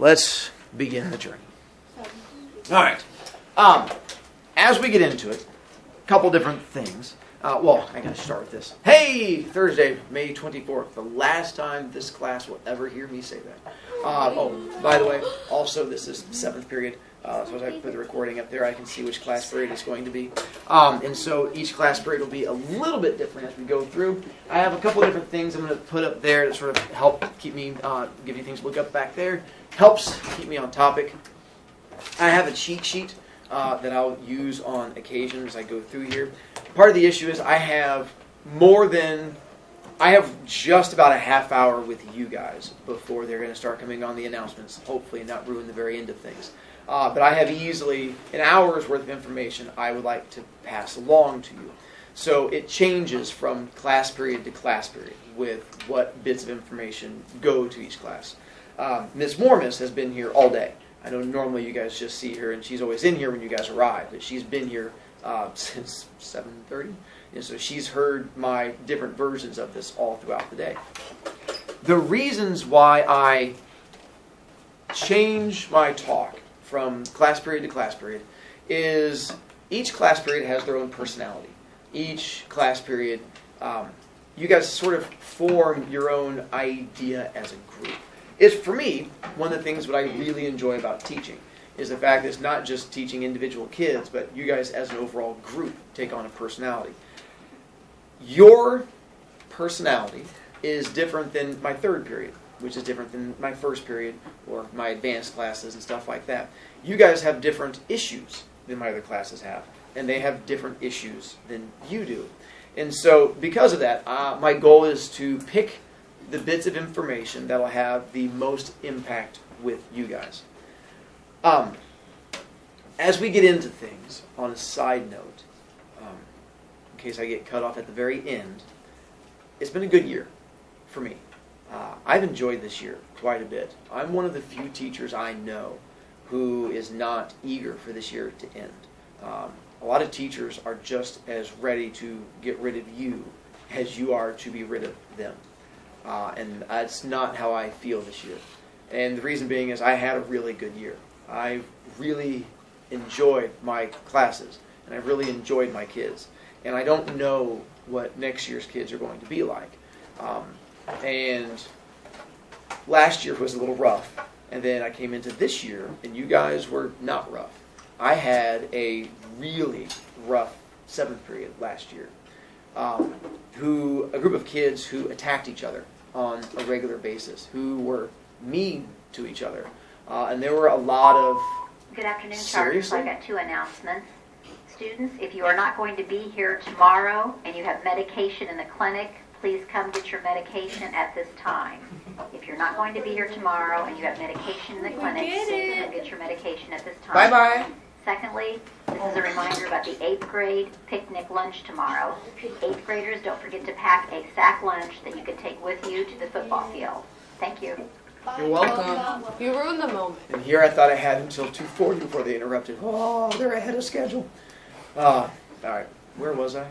let's begin the journey. All right. As we get into it, a couple different things. Well, I got to start with this. Hey, Thursday, May 24th, the last time this class will ever hear me say that. Oh, by the way, also this is 7th period. So as I put the recording up there, I can see which class period it's going to be. And so each class period will be a little bit different as we go through. I have a couple different things I'm going to put up there to sort of help keep me, give you things to look up back there. Helps keep me on topic. I have a cheat sheet that I'll use on occasion as I go through here. Part of the issue is I have just about a half hour with you guys before they're going to start coming on the announcements, hopefully not ruin the very end of things. But I have easily an hour's worth of information I would like to pass along to you. So it changes from class period to class period with what bits of information go to each class. Ms. Mormis has been here all day. I know normally you guys just see her, and she's always in here when you guys arrive, but she's been here since 7:30, and so she's heard my different versions of this all throughout the day. The reasons why I change my talk from class period to class period is each class period has their own personality. Each class period, you guys sort of form your own idea as a group. It's, for me, one of the things that I really enjoy about teaching is the fact that it's not just teaching individual kids, but you guys as an overall group take on a personality. Your personality is different than my 3rd period, which is different than my 1st period or my advanced classes and stuff like that. You guys have different issues than my other classes have, and they have different issues than you do. And so because of that, my goal is to pick the bits of information that will have the most impact with you guys. As we get into things, on a side note, in case I get cut off at the very end, it's been a good year for me. I've enjoyed this year quite a bit. I'm one of the few teachers I know who is not eager for this year to end. A lot of teachers are just as ready to get rid of you as you are to be rid of them. And that's not how I feel this year. And the reason being is I had a really good year. I really enjoyed my classes, and I really enjoyed my kids. And I don't know what next year's kids are going to be like. And last year was a little rough, and then I came into this year, and you guys were not rough. I had a really rough 7th period last year. A group of kids who attacked each other on a regular basis, who were mean to each other. And there were a lot of... Good afternoon, Chargers. I got 2 announcements. Students, if you are not going to be here tomorrow and you have medication in the clinic, please come get your medication at this time. If you're not going to be here tomorrow and you have medication in the clinic, please come get your medication at this time. Bye-bye. Secondly, this is a reminder about the 8th grade picnic lunch tomorrow. 8th graders, don't forget to pack a sack lunch that you can take with you to the football field. Thank you. You're welcome. You ruined the moment. And here I thought I had until 2:40 before they interrupted. Oh, they're ahead of schedule. All right, where was I?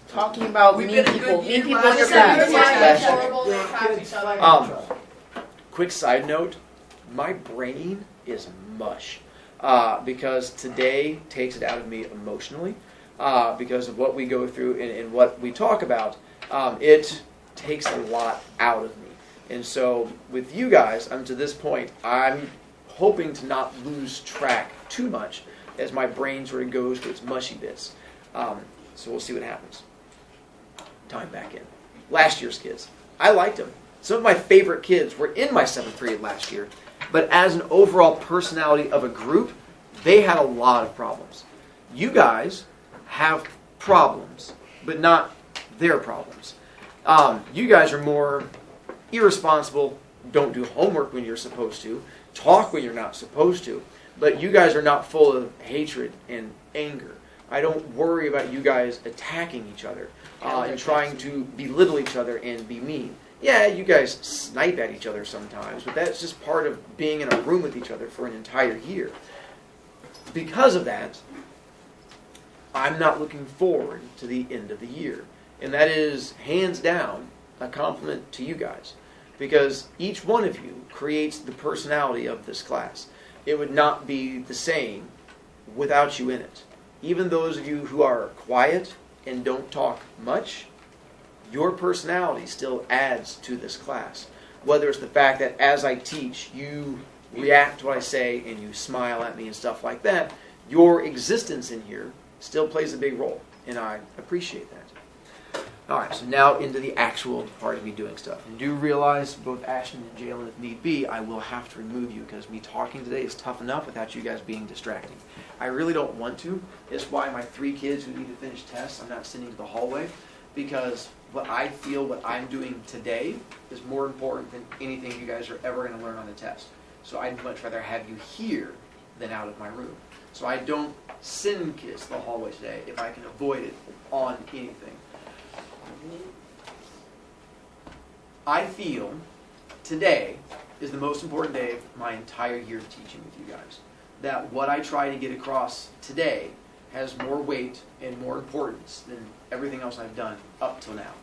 Talking about mean people. Mean people in your class. Quick side note, my brain is mush. Because today takes it out of me emotionally, because of what we go through and what we talk about. It takes a lot out of me. And so with you guys, to this point, I'm hoping to not lose track too much as my brain sort of goes to its mushy bits. So we'll see what happens. Time back in. Last year's kids. I liked them. Some of my favorite kids were in my 7th period last year. But as an overall personality of a group, they had a lot of problems. You guys have problems, but not their problems. You guys are more irresponsible, don't do homework when you're supposed to, talk when you're not supposed to, but you guys are not full of hatred and anger. I don't worry about you guys attacking each other and trying to belittle each other and be mean. Yeah, you guys snipe at each other sometimes, but that's just part of being in a room with each other for an entire year. Because of that, I'm not looking forward to the end of the year. And that is, hands down, a compliment to you guys. because each one of you creates the personality of this class. It would not be the same without you in it. Even those of you who are quiet and don't talk much, your personality still adds to this class. Whether it's the fact that as I teach, you react to what I say and you smile at me and stuff like that, your existence in here still plays a big role, and I appreciate that. Alright, so now into the actual part of me doing stuff. And do realize, both Ashton and Jalen, if need be, I will have to remove you, because me talking today is tough enough without you guys being distracting. I really don't want to. It's why my 3 kids who need to finish tests, I'm not sending to the hallway, because what I feel what I'm doing today is more important than anything you guys are ever going to learn on the test. So I'd much rather have you here than out of my room. So I don't send kids to the hallway today if I can avoid it on anything. I feel today is the most important day of my entire year of teaching with you guys. That what I try to get across today has more weight and more importance than everything else I've done up till now.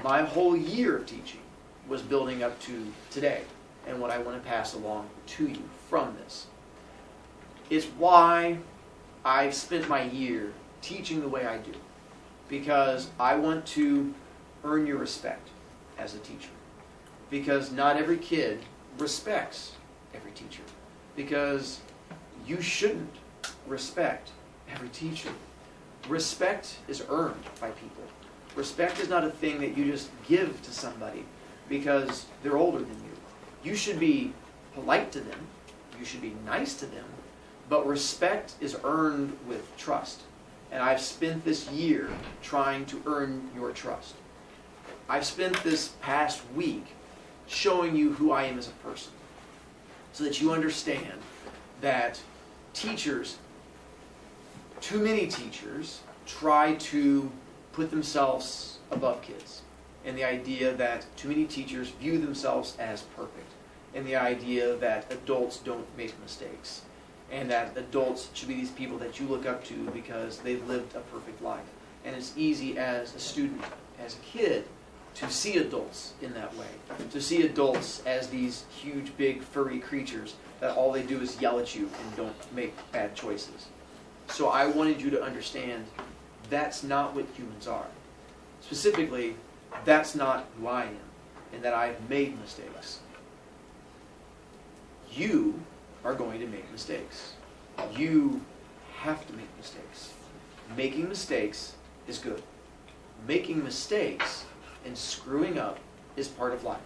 My whole year of teaching was building up to today and what I want to pass along to you from this. It's why I've spent my year teaching the way I do. Because I want to earn your respect as a teacher. Because not every kid respects every teacher. Because you shouldn't respect every teacher. Respect is earned by people. Respect is not a thing that you just give to somebody because they're older than you. You should be polite to them. You should be nice to them. But respect is earned with trust. And I've spent this year trying to earn your trust. I've spent this past week showing you who I am as a person, so that you understand that teachers, too many teachers, try to put themselves above kids. And the idea that too many teachers view themselves as perfect. And the idea that adults don't make mistakes. And that adults should be these people that you look up to because they've lived a perfect life. And it's easy as a student, as a kid, to see adults in that way. To see adults as these huge, big, furry creatures that all they do is yell at you and don't make bad choices. So I wanted you to understand that's not what humans are. Specifically, that's not who I am, and that I've made mistakes. You are going to make mistakes. You have to make mistakes. Making mistakes is good. Making mistakes and screwing up is part of life.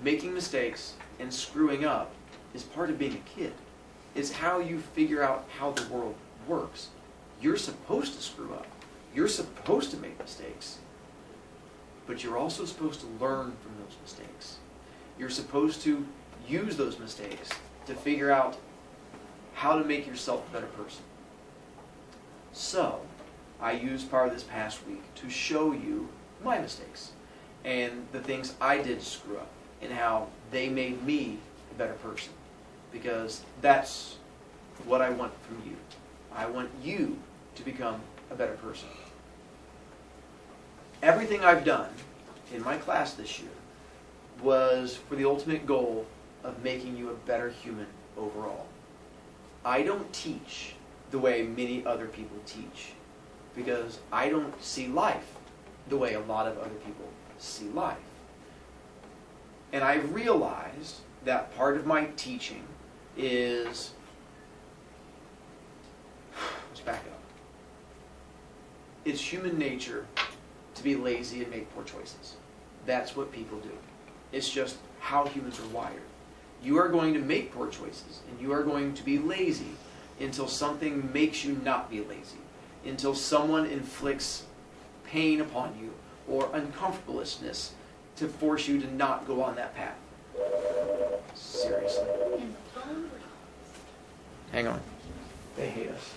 Making mistakes and screwing up is part of being a kid. It's how you figure out how the world works. You're supposed to screw up. You're supposed to make mistakes. But you're also supposed to learn from those mistakes. You're supposed to use those mistakes to figure out how to make yourself a better person. So, I used part of this past week to show you my mistakes and the things I did to screw up and how they made me a better person. Because that's what I want from you. I want you to become a better person. Everything I've done in my class this year was for the ultimate goal of making you a better human overall. I don't teach the way many other people teach because I don't see life the way a lot of other people see life. And I realized that part of my teaching is, let's back up. It's human nature to be lazy and make poor choices. That's what people do. It's just how humans are wired. You are going to make poor choices, and you are going to be lazy until something makes you not be lazy, until someone inflicts pain upon you or uncomfortableness to force you to not go on that path. Seriously. Hang on. They hate us.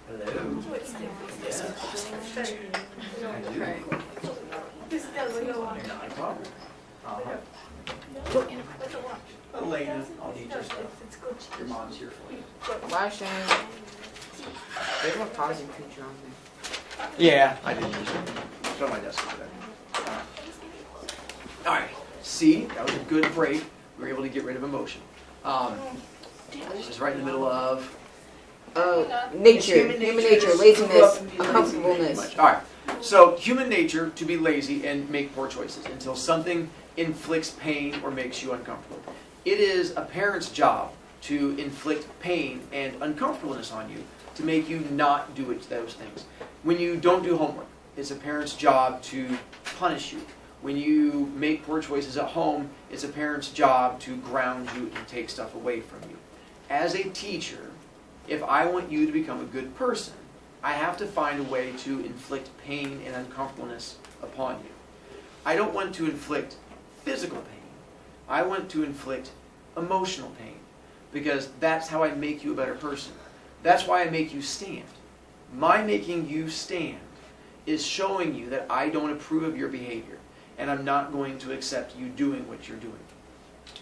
Hello. Yes. I do. Not a problem. Elena, I'll need your stuff. Your mom's here for you. Why, Shane? There's no causing feature on there. Yeah, I did use it. It's on my desk over there. All right. See, that was a good break. We were able to get rid of emotion. This is right in the middle of Human nature, laziness, uncomfortableness. All right. So human nature to be lazy and make poor choices until something inflicts pain or makes you uncomfortable. It is a parent's job to inflict pain and uncomfortableness on you to make you not do those things. When you don't do homework, it's a parent's job to punish you. When you make poor choices at home, it's a parent's job to ground you and take stuff away from you. As a teacher, if I want you to become a good person, I have to find a way to inflict pain and uncomfortableness upon you. I don't want to inflict physical pain. I want to inflict emotional pain, because that's how I make you a better person. That's why I make you stand. My making you stand is showing you that I don't approve of your behavior, and I'm not going to accept you doing what you're doing.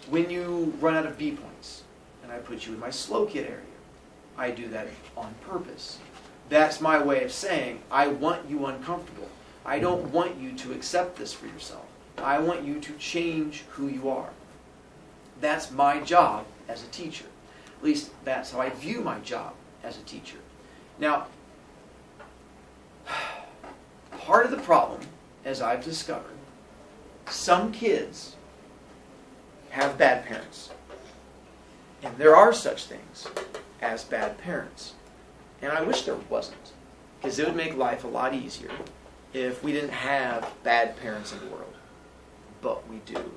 When you run out of B points, and I put you in my slow kid area, I do that on purpose. That's my way of saying, I want you uncomfortable. I don't want you to accept this for yourself. I want you to change who you are. That's my job as a teacher. At least that's how I view my job as a teacher. Now, part of the problem, as I've discovered, some kids have bad parents. And there are such things as bad parents. And I wish there wasn't, because it would make life a lot easier if we didn't have bad parents in the world. But we do.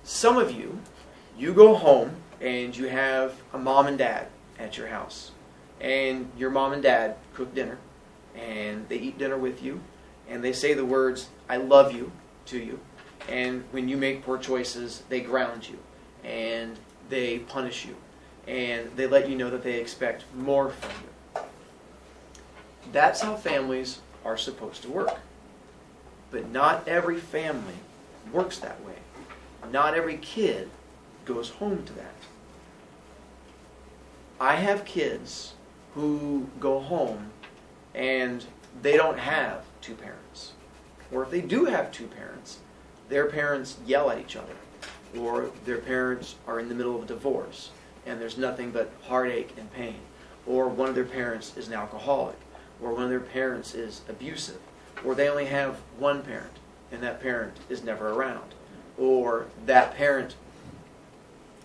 Some of you go home and you have a mom and dad at your house. And your mom and dad cook dinner, and they eat dinner with you, and they say the words, "I love you," to you. And when you make poor choices, they ground you, and they punish you, and they let you know that they expect more from you. That's how families are supposed to work. But not every family works that way. Not every kid goes home to that. I have kids who go home and they don't have two parents. Or if they do have two parents, their parents yell at each other. Or their parents are in the middle of a divorce and there's nothing but heartache and pain. Or one of their parents is an alcoholic. Or one of their parents is abusive. Or they only have one parent and that parent is never around. Or that parent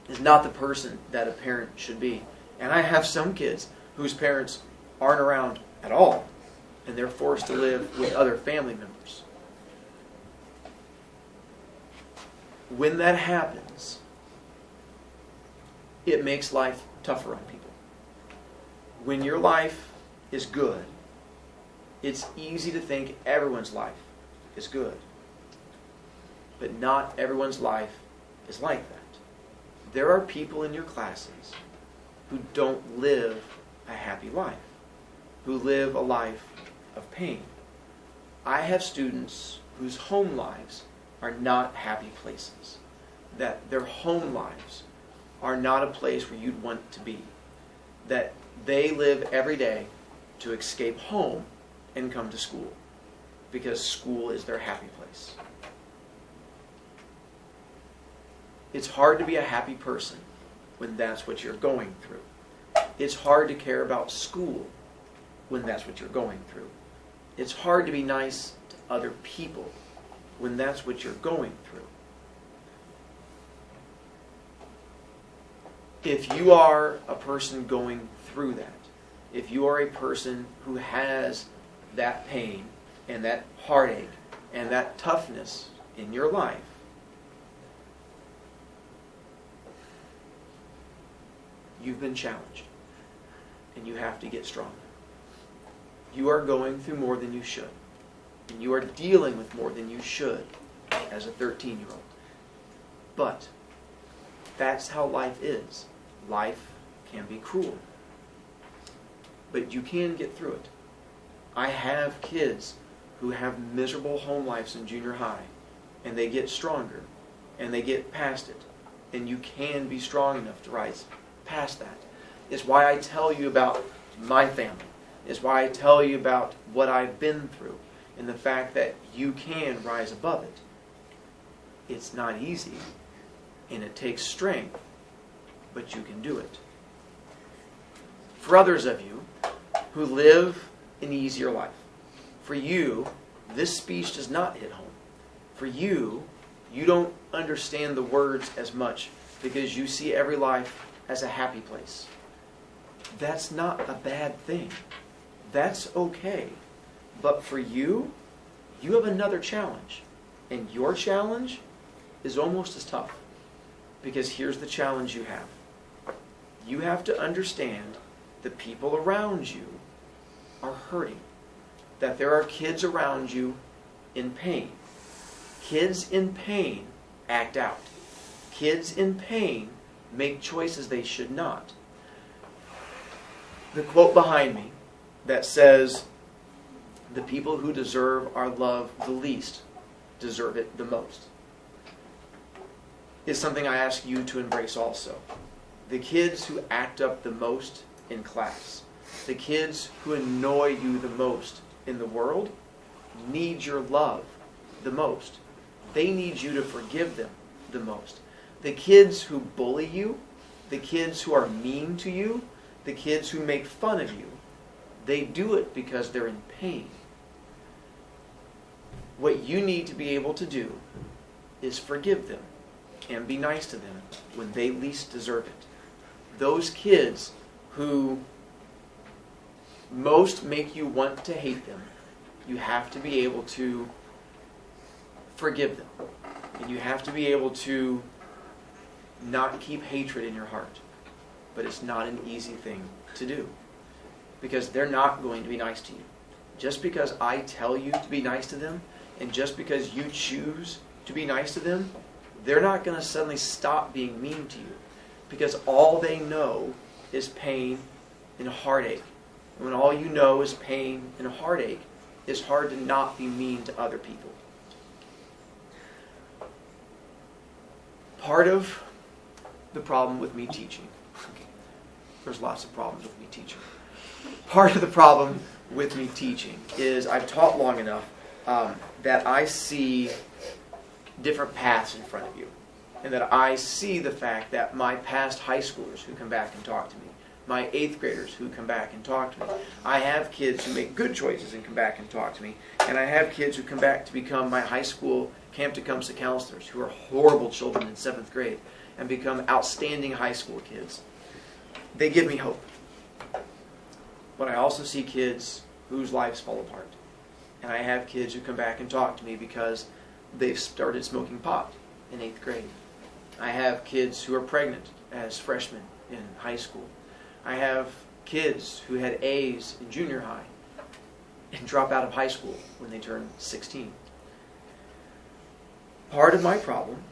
is not the person that a parent should be. And I have some kids whose parents aren't around at all, and they're forced to live with other family members. When that happens, it makes life tougher on people. When your life is good, it's easy to think everyone's life is good. But not everyone's life is like that. There are people in your classes who don't live a happy life, who live a life of pain. I have students whose home lives are not happy places, that their home lives are not a place where you'd want to be, that they live every day to escape home and come to school, because school is their happy place. It's hard to be a happy person when that's what you're going through. It's hard to care about school when that's what you're going through. It's hard to be nice to other people when that's what you're going through. If you are a person going through that, if you are a person who has that pain and that heartache and that toughness in your life, you've been challenged and you have to get stronger. You are going through more than you should, and you are dealing with more than you should as a 13-year-old. But that's how life is. Life can be cruel, but you can get through it. I have kids who have miserable home lives in junior high, and they get stronger, and they get past it, and you can be strong enough to rise past that. It's why I tell you about my family. It's why I tell you about what I've been through and the fact that you can rise above it. It's not easy, and it takes strength, but you can do it. For others of you who live an easier life, for you, this speech does not hit home. For you, you don't understand the words as much because you see every life as a happy place. That's not a bad thing. That's okay. But for you, you have another challenge. And your challenge is almost as tough. Because here's the challenge you have. You have to understand the people around you are hurting. That there are kids around you in pain. Kids in pain act out. Kids in pain make choices they should not. The quote behind me that says, the people who deserve our love the least deserve it the most, is something I ask you to embrace also. The kids who act up the most in class, the kids who annoy you the most in the world, need your love the most. They need you to forgive them the most. The kids who bully you, the kids who are mean to you, the kids who make fun of you, they do it because they're in pain. What you need to be able to do is forgive them and be nice to them when they least deserve it. Those kids who most make you want to hate them, you have to be able to forgive them. And you have to be able to not keep hatred in your heart. But it's not an easy thing to do. Because they're not going to be nice to you. Just because I tell you to be nice to them, and just because you choose to be nice to them, they're not going to suddenly stop being mean to you. Because all they know is pain and heartache. And when all you know is pain and heartache, it's hard to not be mean to other people. Part of the problem with me teaching, there's lots of problems with me teaching. Part of the problem with me teaching is I've taught long enough that I see different paths in front of you. And that I see the fact that my past high schoolers who come back and talk to me, my 8th graders who come back and talk to me, I have kids who make good choices and come back and talk to me, and I have kids who come back to become my high school Camp Tecumseh counselors who are horrible children in 7th grade and become outstanding high school kids. They give me hope. But I also see kids whose lives fall apart. And I have kids who come back and talk to me because they've started smoking pot in 8th grade. I have kids who are pregnant as freshmen in high school. I have kids who had A's in junior high and drop out of high school when they turn 16. Part of my problem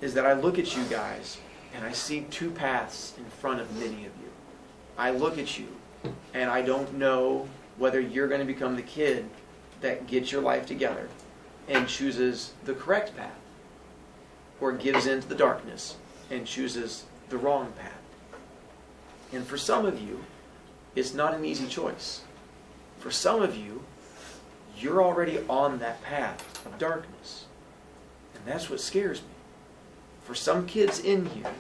is that I look at you guys and I see two paths in front of many of you. I look at you and I don't know whether you're going to become the kid that gets your life together and chooses the correct path, or gives into the darkness and chooses the wrong path. And for some of you, it's not an easy choice. For some of you, you're already on that path of darkness. And that's what scares me. For some kids in here,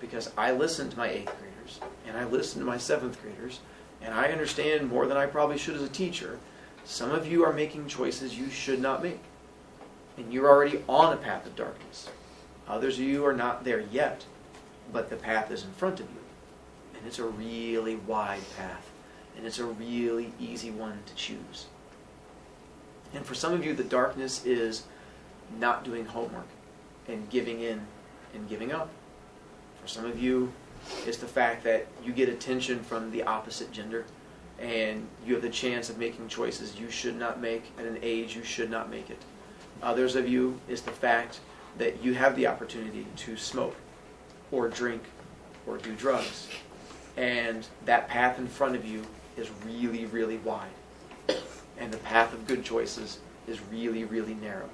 because I listen to my 8th graders, and I listen to my 7th graders, and I understand more than I probably should as a teacher, some of you are making choices you should not make. And you're already on a path of darkness. Others of you are not there yet, but the path is in front of you. And it's a really wide path. And it's a really easy one to choose. And for some of you, the darkness is not doing homework and giving in and giving up. For some of you, it's the fact that you get attention from the opposite gender and you have the chance of making choices you should not make at an age you should not make it. Others of you, it's the fact that you have the opportunity to smoke or drink or do drugs. And that path in front of you is really, really wide. And the path of good choices is really, really narrow.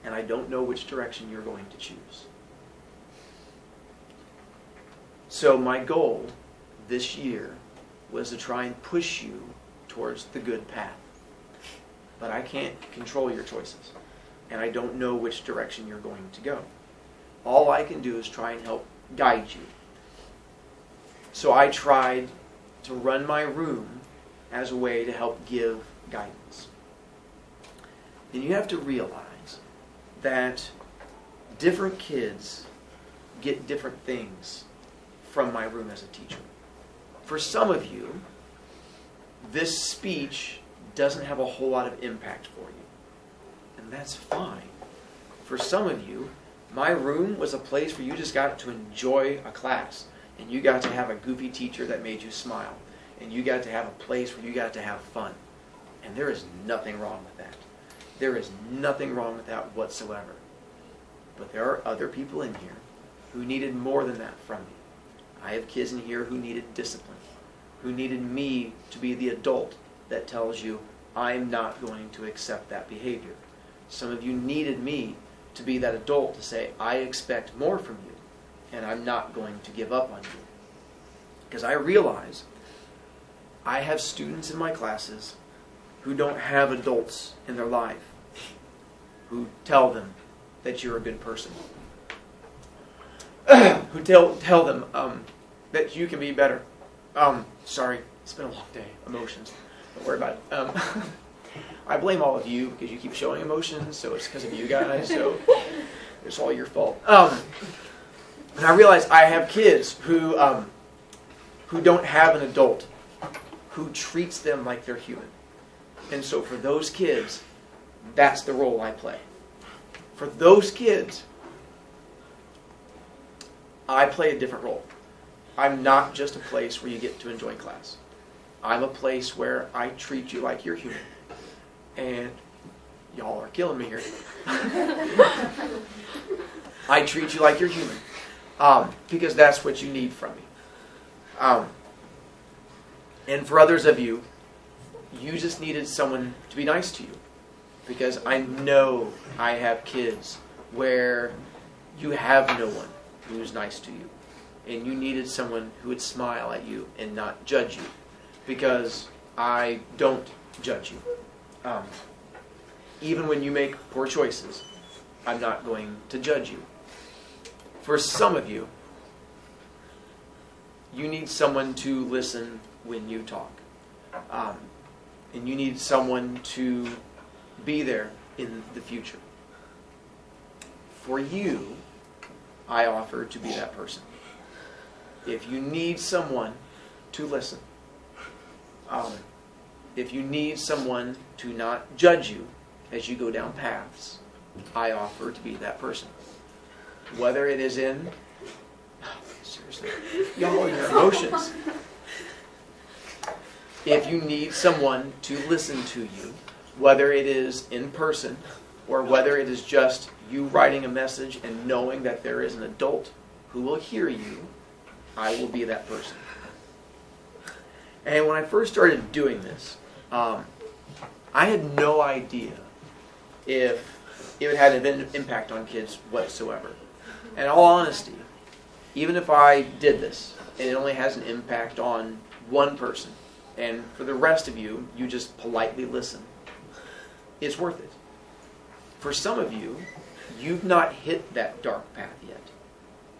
And I don't know which direction you're going to choose. So my goal this year was to try and push you towards the good path. But I can't control your choices, and I don't know which direction you're going to go. All I can do is try and help guide you. So I tried to run my room as a way to help give guidance. And you have to realize that different kids get different things from my room as a teacher. For some of you, this speech doesn't have a whole lot of impact for you. And that's fine. For some of you, my room was a place where you just got to enjoy a class. And you got to have a goofy teacher that made you smile. And you got to have a place where you got to have fun. And there is nothing wrong with that. There is nothing wrong with that whatsoever. But there are other people in here who needed more than that from me. I have kids in here who needed discipline, who needed me to be the adult that tells you, I'm not going to accept that behavior. Some of you needed me to be that adult to say, I expect more from you, and I'm not going to give up on you. Because I realize I have students in my classes who don't have adults in their life who tell them that you're a good person. Who tell them that you can be better. Sorry, it's been a long day. Emotions. Don't worry about it. I blame all of you because you keep showing emotions, so it's because of you guys, so it's all your fault. And I realize I have kids who don't have an adult who treats them like they're human. And so for those kids, that's the role I play. For those kids, I play a different role. I'm not just a place where you get to enjoy class. I'm a place where I treat you like you're human. And y'all are killing me here. I treat you like you're human. Because that's what you need from me. And for others of you, you just needed someone to be nice to you. Because I know I have kids where you have no one who's nice to you. And you needed someone who would smile at you and not judge you. Because I don't judge you. Even when you make poor choices, I'm not going to judge you. For some of you, you need someone to listen when you talk. And you need someone to be there in the future. For you, I offer to be that person. If you need someone to listen, if you need someone to not judge you as you go down paths, I offer to be that person. Whether it is in, seriously, y'all and your emotions. If you need someone to listen to you, whether it is in person or whether it is just you writing a message and knowing that there is an adult who will hear you, I will be that person. And when I first started doing this, I had no idea if it would have an impact on kids whatsoever. In all honesty, even if I did this and it only has an impact on one person, and for the rest of you, you just politely listen, it's worth it. For some of you, you've not hit that dark path yet.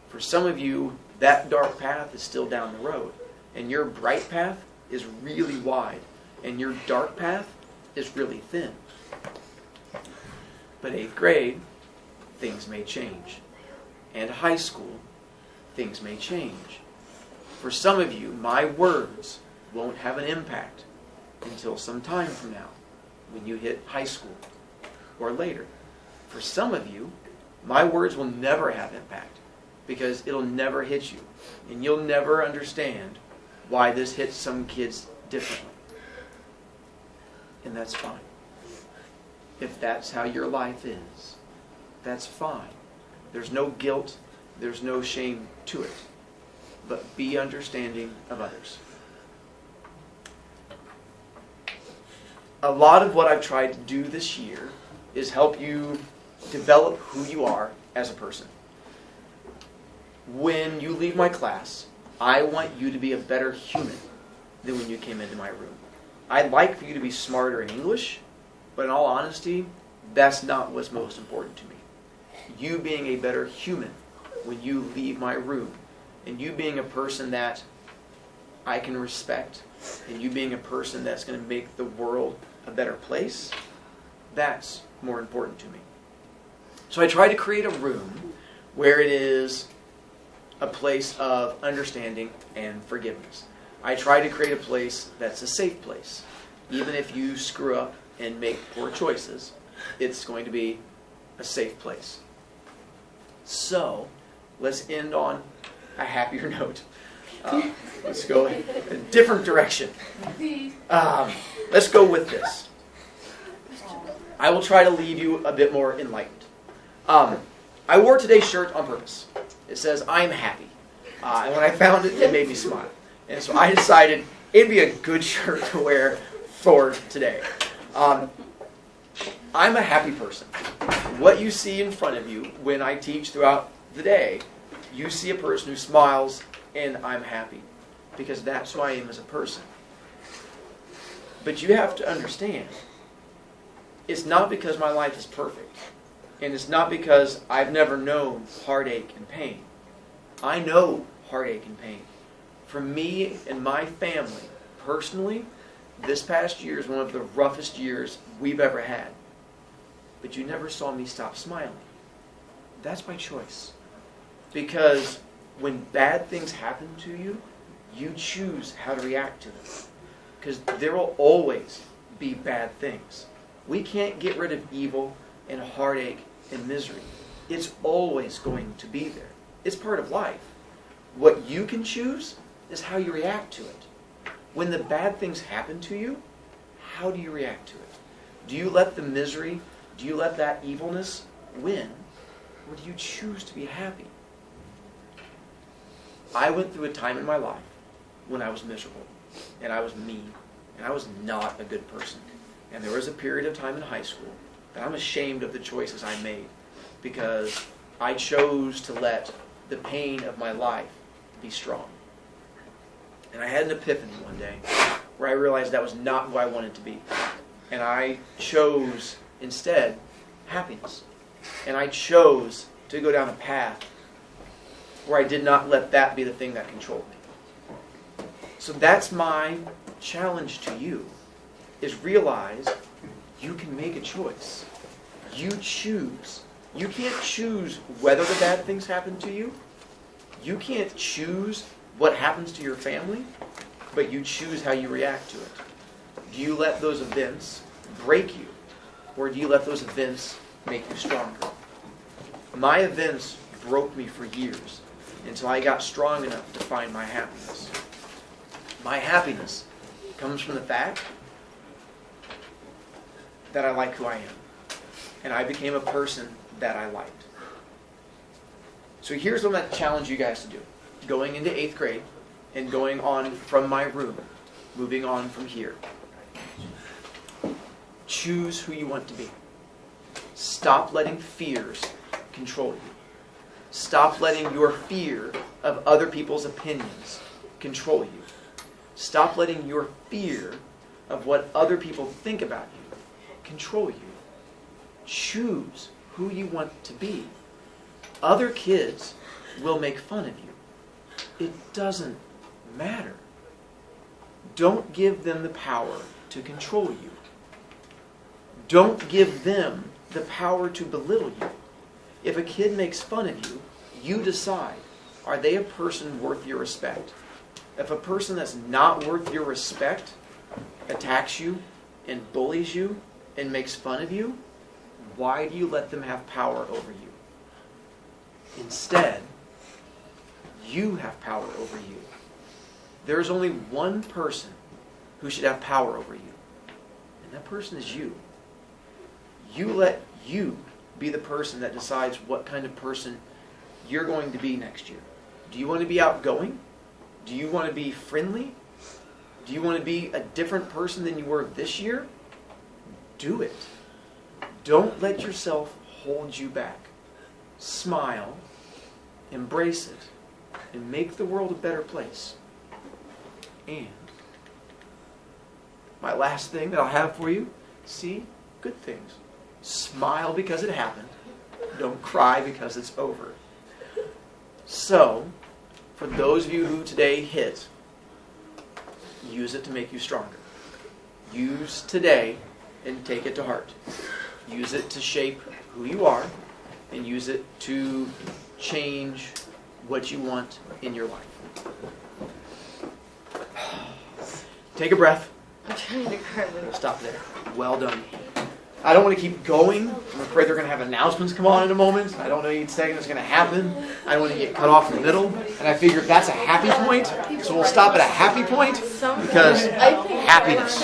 For some of you, that dark path is still down the road. And your bright path is really wide. And your dark path is really thin. But 8th grade, things may change. And high school, things may change. For some of you, my words won't have an impact until some time from now, when you hit high school or later. For some of you, my words will never have impact because it'll never hit you. And you'll never understand why this hits some kids differently. And that's fine. If that's how your life is, that's fine. There's no guilt, there's no shame to it. But be understanding of others. A lot of what I've tried to do this year is help you develop who you are as a person. When you leave my class, I want you to be a better human than when you came into my room. I'd like for you to be smarter in English, but in all honesty, that's not what's most important to me. You being a better human when you leave my room, and you being a person that I can respect, and you being a person that's going to make the world a better place, that's more important to me. So I try to create a room where it is a place of understanding and forgiveness. I try to create a place that's a safe place. Even if you screw up and make poor choices, it's going to be a safe place. So, let's end on a happier note. Let's go in a different direction. Let's go with this. I will try to leave you a bit more enlightened. I wore today's shirt on purpose. It says, "I'm happy." And when I found it, it made me smile. And so I decided it'd be a good shirt to wear for today. I'm a happy person. What you see in front of you when I teach throughout the day, you see a person who smiles, and I'm happy. Because that's who I am as a person. But you have to understand, it's not because my life is perfect. And it's not because I've never known heartache and pain. I know heartache and pain. For me and my family, personally, this past year is one of the roughest years we've ever had. But you never saw me stop smiling. That's my choice. Because when bad things happen to you, you choose how to react to them. Because there will always be bad things. We can't get rid of evil and heartache and misery. It's always going to be there. It's part of life. What you can choose is how you react to it. When the bad things happen to you, how do you react to it? Do you let the misery, do you let that evilness win? Or do you choose to be happy? I went through a time in my life when I was miserable, and I was mean, and I was not a good person. And there was a period of time in high school that I'm ashamed of the choices I made because I chose to let the pain of my life be strong. And I had an epiphany one day where I realized that was not who I wanted to be. And I chose, instead, happiness. And I chose to go down a path where I did not let that be the thing that controlled me. So that's my challenge to you, is realize you can make a choice. You choose. You can't choose whether the bad things happen to you. You can't choose what happens to your family, but you choose how you react to it. Do you let those events break you, or do you let those events make you stronger? My events broke me for years until I got strong enough to find my happiness. My happiness comes from the fact that I like who I am. And I became a person that I liked. So here's what I'm going to challenge you guys to do. Going into 8th grade and going on from my room, moving on from here. Choose who you want to be. Stop letting fears control you. Stop letting your fear of other people's opinions control you. Stop letting your fear of what other people think about you control you. Choose who you want to be. Other kids will make fun of you. It doesn't matter. Don't give them the power to control you. Don't give them the power to belittle you. If a kid makes fun of you, you decide, are they a person worth your respect? If a person that's not worth your respect attacks you and bullies you and makes fun of you, why do you let them have power over you? Instead, you have power over you. There is only one person who should have power over you, and that person is you. You let you be the person that decides what kind of person you're going to be next year. Do you want to be outgoing? Do you want to be friendly? Do you want to be a different person than you were this year? Do it. Don't let yourself hold you back. Smile, embrace it, and make the world a better place. And My last thing that I'll have for you, see good things. Smile because it happened. Don't cry because it's over. So, for those of you who today hit, use it to make you stronger. Use today and take it to heart. Use it to shape who you are, and use it to change what you want in your life. Take a breath. I'm trying to grab it. Stop there. Well done. I don't want to keep going. I'm afraid they're going to have announcements come on in a moment. I don't know each second it's going to happen. I don't want to get cut off in the middle. And I figure that's a happy point, so we'll stop at a happy point because happiness.